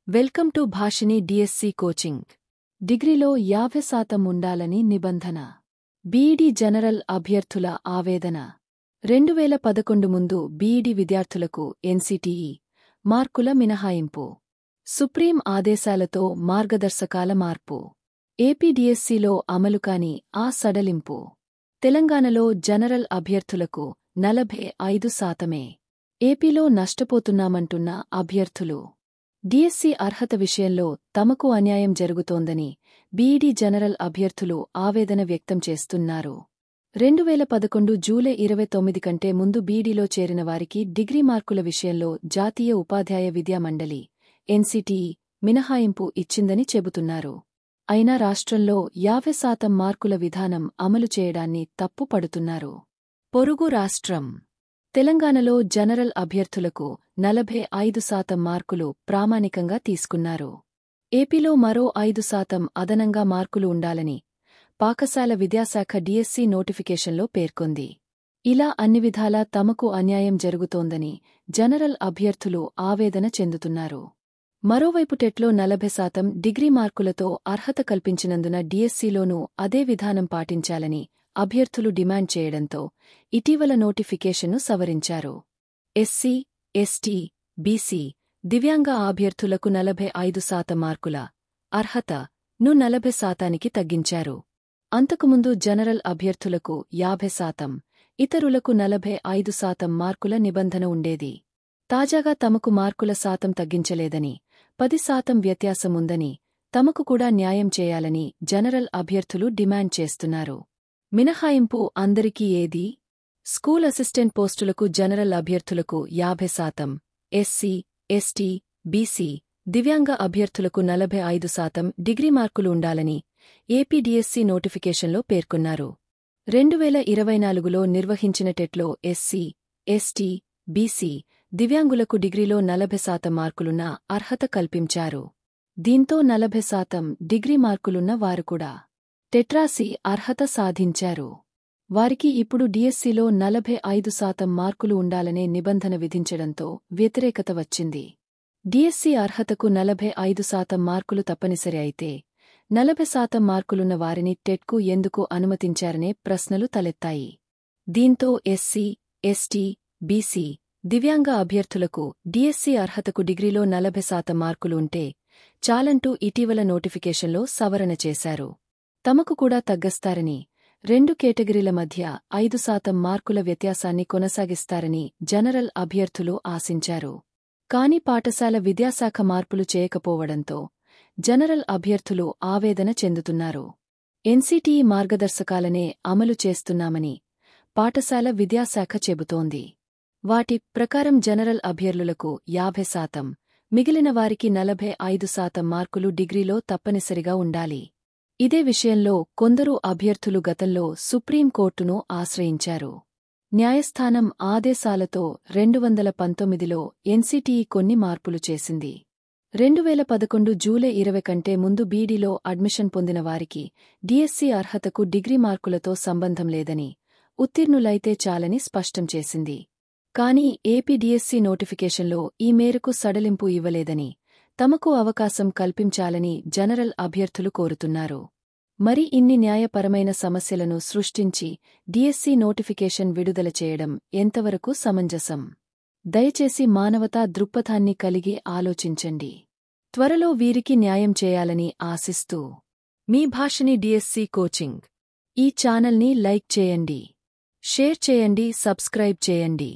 Welcome to భాషిని DSC coaching. డిగ్రీలో 50% ఉండాలని నిబంధన. బీఈడీ జనరల్ అభ్యర్థుల ఆవేదన. 2011 ముందు బీఈడీ విద్యార్థులకు ఎన్సీటీఈ మార్కుల మినహాయింపు. సుప్రీం ఆదేశాలతో మార్గదర్శకాల మార్పు. ఏపీ డిఎస్సిలో అమలుకాని ఆ సడలింపు. తెలంగాణలో జనరల్ అభ్యర్థులకు 45%. ఏపీలో నష్టపోతున్నామంటున్న అభ్యర్థులు. డిఎస్సి అర్హత విషయంలో తమకు అన్యాయం జరుగుతోందని బీఈడీ జనరల్ అభ్యర్థులు ఆవేదన వ్యక్తం చేస్తున్నారు. 2011 జూలై 29 కంటే ముందు బీఈడీలో చేరిన వారికి డిగ్రీ మార్కుల విషయంలో జాతీయ ఉపాధ్యాయ విద్యా మండలి ఎన్సీటీఈ మినహాయింపు ఇచ్చిందని చెబుతున్నారు. అయినా రాష్ట్రంలో 50% మార్కుల విధానం అమలు చేయడాన్ని తప్పు పడుతున్నారు. పొరుగు రాష్ట్రం తెలంగాణలో జనరల్ అభ్యర్థులకు 45% మార్కులు ప్రామాణికంగా తీసుకున్నారు. ఏపీలో మరో 5% అదనంగా మార్కులు ఉండాలని పాఠశాల విద్యాశాఖ డిఎస్సి నోటిఫికేషన్లో పేర్కొంది. ఇలా అన్ని విధాలా తమకు అన్యాయం జరుగుతోందని జనరల్ అభ్యర్థులు ఆవేదన చెందుతున్నారు. మరోవైపు టెట్లో 40% డిగ్రీ మార్కులతో అర్హత కల్పించినందున డిఎస్సిలోనూ అదే విధానం పాటించాలని అభ్యర్థులు డిమాండ్ చేయడంతో ఇటీవల నోటిఫికేషన్ను సవరించారు. ఎస్సీ, ఎస్టీ, బీసీ, దివ్యాంగ అభ్యర్థులకు 45% మార్కుల అర్హతను 40%కి తగ్గించారు. అంతకుముందు జనరల్ అభ్యర్థులకు 50%, ఇతరులకు 45% మార్కుల నిబంధన ఉండేది. తాజాగా తమకు మార్కుల శాతం తగ్గించలేదని, 10% వ్యత్యాసముందని, తమకు కూడా న్యాయం చేయాలని జనరల్ అభ్యర్థులు డిమాండ్ చేస్తున్నారు. మినహాయింపు అందరికీ ఏది? స్కూల్ అసిస్టెంట్ పోస్టులకు జనరల్ అభ్యర్థులకు 50%, ఎస్సీ, ఎస్టీ, బీసీ, దివ్యాంగ అభ్యర్థులకు 45% డిగ్రీ మార్కులు ఉండాలని ఏపీ డిఎస్సి నోటిఫికేషన్లో పేర్కొన్నారు. 2024లో నిర్వహించిన టెట్లో ఎస్సీ, ఎస్టీ, బీసీ, దివ్యాంగులకు డిగ్రీలో 40% మార్కులున్న అర్హత కల్పించారు. దీంతో 40% డిగ్రీ మార్కులున్న వారు కూడా టెట్రాసి అర్హత సాధించారు. వారికి ఇప్పుడు డిఎస్సిలో 45% మార్కులు ఉండాలనే నిబంధన విధించడంతో వ్యతిరేకత వచ్చింది. డిఎస్సి అర్హతకు 45% మార్కులు తప్పనిసరి అయితే 40% మార్కులున్న వారిని టెట్కు ఎందుకు అనుమతించారనే ప్రశ్నలు తలెత్తాయి. దీంతో ఎస్సీ, ఎస్టీ, బీసీ, దివ్యాంగ అభ్యర్థులకు డిఎస్సి అర్హతకు డిగ్రీలో 40% మార్కులు ఉంటే చాలంటూ ఇటీవల నోటిఫికేషన్లో సవరణ చేశారు. తమకు కూడా తగ్గస్తారని, 2 కేటగిరీల మధ్య 5% మార్కుల వ్యత్యాసాన్ని కొనసాగిస్తారని జనరల్ అభ్యర్థులు ఆశించారు. కాని పాఠశాల విద్యాశాఖ మార్పులు చేయకపోవడంతో జనరల్ అభ్యర్థులు ఆవేదన చెందుతున్నారు. ఎన్సీటీఈ మార్గదర్శకాలనే అమలు చేస్తున్నామని పాఠశాల విద్యాశాఖ చెబుతోంది. వాటి ప్రకారం జనరల్ అభ్యర్థులకు 50%, మిగిలిన వారికి 45% మార్కులు డిగ్రీలో తప్పనిసరిగా ఉండాలి. ఇదే విషయంలో కొందరు అభ్యర్థులు గతంలో సుప్రీంకోర్టును ఆశ్రయించారు. న్యాయస్థానం ఆదేశాలతో 2019లో ఎన్సీటీఈ కొన్ని మార్పులు చేసింది. 2011 జూలై 20 కంటే ముందు బీఈడీలో అడ్మిషన్ పొందిన వారికి డిఎస్సి అర్హతకు డిగ్రీ మార్కులతో సంబంధం లేదని, ఉత్తీర్ణులైతే చాలని స్పష్టం చేసింది. కానీ ఏపీ డిఎస్సి నోటిఫికేషన్లో ఈ మేరకు సడలింపు ఇవ్వలేదని, తమకు అవకాశం కల్పించాలని జనరల్ అభ్యర్థులు కోరుతున్నారు. మరి ఇన్ని న్యాయపరమైన సమస్యలను సృష్టించి డిఎస్సి నోటిఫికేషన్ విడుదల చేయడం ఎంతవరకు సమంజసం? దయచేసి మానవతా దృక్పథాన్ని కలిగి ఆలోచించండి. త్వరలో వీరికి న్యాయం చేయాలని ఆశిస్తూ మీ భాషిని డిఎస్సి కోచింగ్. ఈ ఛానల్ని లైక్ చేయండి, షేర్ చేయండి, సబ్స్క్రైబ్ చేయండి.